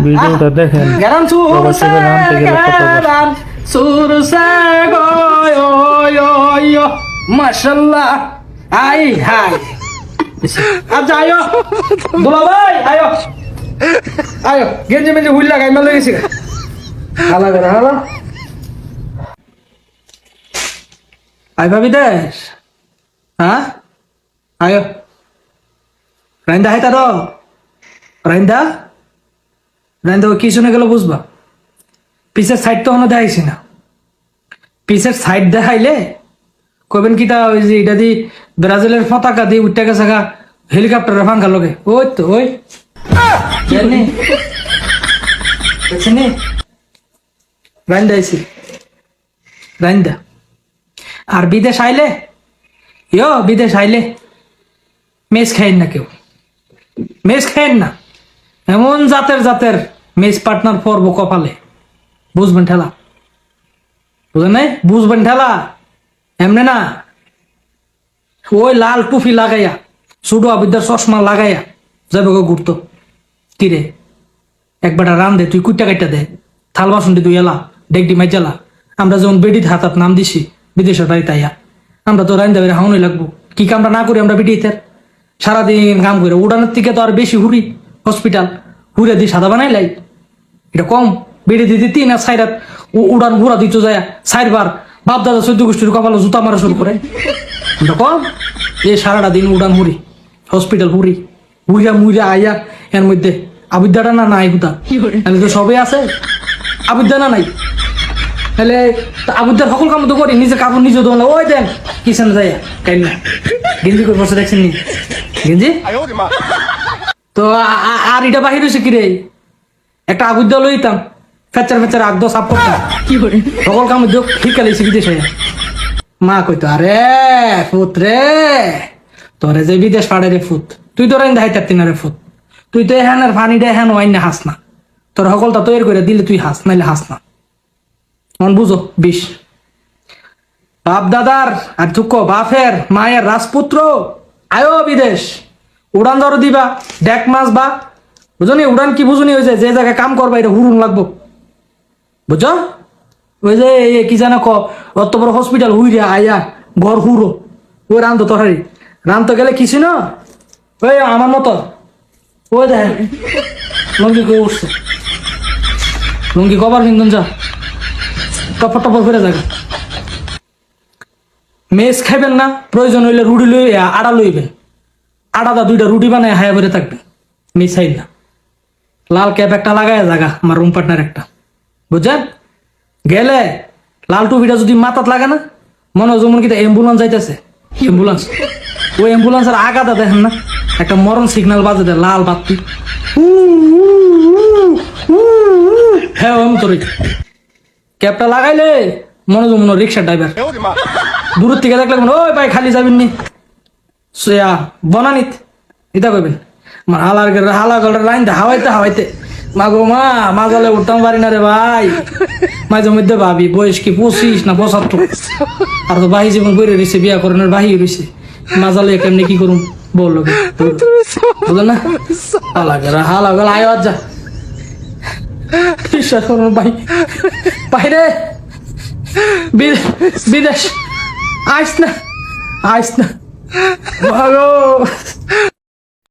ভিডিওটা দেখেন গেলাম প্রবাসী বলে আনতে গেলে কত কষ্ট। সুরসা গো মাশাআল্লাহ আই হাই আচ্ছা আয়ো দুলা ভাই আয়ো আয়ো গেঞ্জি মেঞ্জি হুইল লাগাই মাল গেছি হালা করে হালা আই ভাবি দেশ হ্যাঁ আয়ো রাইন্দা হাই তার রাইন্দা রাইন্দা কি শুনে গেল বুঝবা পিসের সাইড তো কোনো দেখাইছি না পিসের সাইড দেখাইলে কবেন কিটা ওই যে এটা দি ব্রাজিলের পতাকা দিয়ে উঠতে গেছে হেলিকপ্টারের ফাঙ্কা লগে ওই তো ওই জানি বুঝছিনি রাইন্দা আইছি রাইন্দা আর বিদেশ আইলে বিদেশ আইলে মেস খাইন না কেউ মেস খাইন না এমন জাতের জাতের মেস পার্টনার পরব কপালে বুঝবেন ঠেলা বুঝেন নাই বুঝবেন ঠেলা এমনে না ওই লাল টুপি লাগাইয়া সুডো আবিদ্যার চশমা লাগাইয়া যাবে গো ঘুরতো কিরে একবারটা রান দে তুই কুইটা কাইটা দে থাল বাসন তুই এলা ডেকডি মাই জ্বালা আমরা যেমন বেডির হাতাত নাম দিছি বিদেশের বাড়িতে আইয়া আমরা তো রাইন দেবে হাউনই লাগবো কি কামটা না করি আমরা বেডিতে সারাদিন কাম করে উড়ানোর থেকে তো আর বেশি হুড়ি হসপিটাল হুড়ে দিয়ে সাদা বানাই লাই এটা কম বেড়ে দিতে 3 আর 4 রাত উড়ান ঘুরা দিত যায় 4 বার বাপ দাদা 14 গোষ্ঠীর কপালে জুতা মারা শুরু করে এটা কম সারাটা দিন উড়ান হুড়ি হসপিটাল হুড়ি হুইয়া মুইরা আইয়া এর মধ্যে আবিদ্যাটা না নাই হুতা তাহলে তো সবই আছে আবিদ্যা না নাই তাহলে আবিদ্যার সকল কাম তো করি নিজে কাপড় নিজে দোলা ওই দেন কিচেন যায় কাইন না গেঞ্জি করে বসে দেখছেন নি গেঞ্জি তো আর এটা বাহির হয়েছে কিরে একটা আবিদ্যা লইতাম ফেচার আগদ সাপ করতাম কি করে সকল কাম ঠিক কালিয়েছি বিদেশে মা কইতো আরে ফুত রে তোরে যে বিদেশ পাড়ে রে ফুত তুই তো রাইন দেখাইতারতি না রে ফুত তুই তো এখানের ফানিটা এখান ওয়াইন না হাস না তোর সকলটা তৈরি করে দিলে তুই হাস নাইলে হাস না মন বুঝো বিষ বাপ দাদার আর থুকো বাপের মায়ের রাজপুত্র আয়ো বিদেশ উড়ান ধরো দিবা ডেক মাছ বা বুঝনি উড়ান কি বুঝনি হয়েছে যে জায়গায় কাম করবা এটা হুড়ুন লাগবো বুঝছো ওই যে কি জানো অত বড় হসপিটাল হুইরা আয়া ঘর হুড়ো ওই রান তো তরকারি রান তো গেলে কিছু না ওই আমার মতো ওই দেখ লঙ্গি করে উঠছে লঙ্গি কবার কিনতুন যা টপর টপর করে যাবে মেস খাইবেন না প্রয়োজন হইলে রুটি লই আড়া লইবেন আড়াদা 2টা রুটি বানায় হায়া করে থাকবেন মিস হাইল না লাল ক্যাপ একটা লাগায় জায়গা আমার রুম পার্টনার একটা বুঝছেন গেলে লাল টুপিটা যদি মাথাত লাগে না মনে হয় যেমন কিটা অ্যাম্বুলেন্স যাইতেছে অ্যাম্বুলেন্স ওই অ্যাম্বুলেন্সের আগাটা দেখেন না একটা মরণ সিগন্যাল বাজে দেয় লাল বাতি হ্যাঁ আমি তোর ক্যাপটা লাগাইলে মনে যেমন রিক্সার ড্রাইভার দূরের থেকে দেখলে ওই ভাই খালি যাবেন নি বনানিত এটা করবেন আমার হালা গলার লাইন হাওয়াইতে মাগো মাজালে উঠতাম পারি না রে ভাই মাঝে মধ্যে ভাবি বয়স কি 25 না 75 আর তো বাহি জীবন বইরে রয়েছে বিয়া করানোর বাহি রয়েছে মাজালে কেমনি কি করুম বললো বুঝলেন না হালা গলা আয় যা বিশ্বাস করুন ভাই বাইরে বিদেশ আইস না ভালো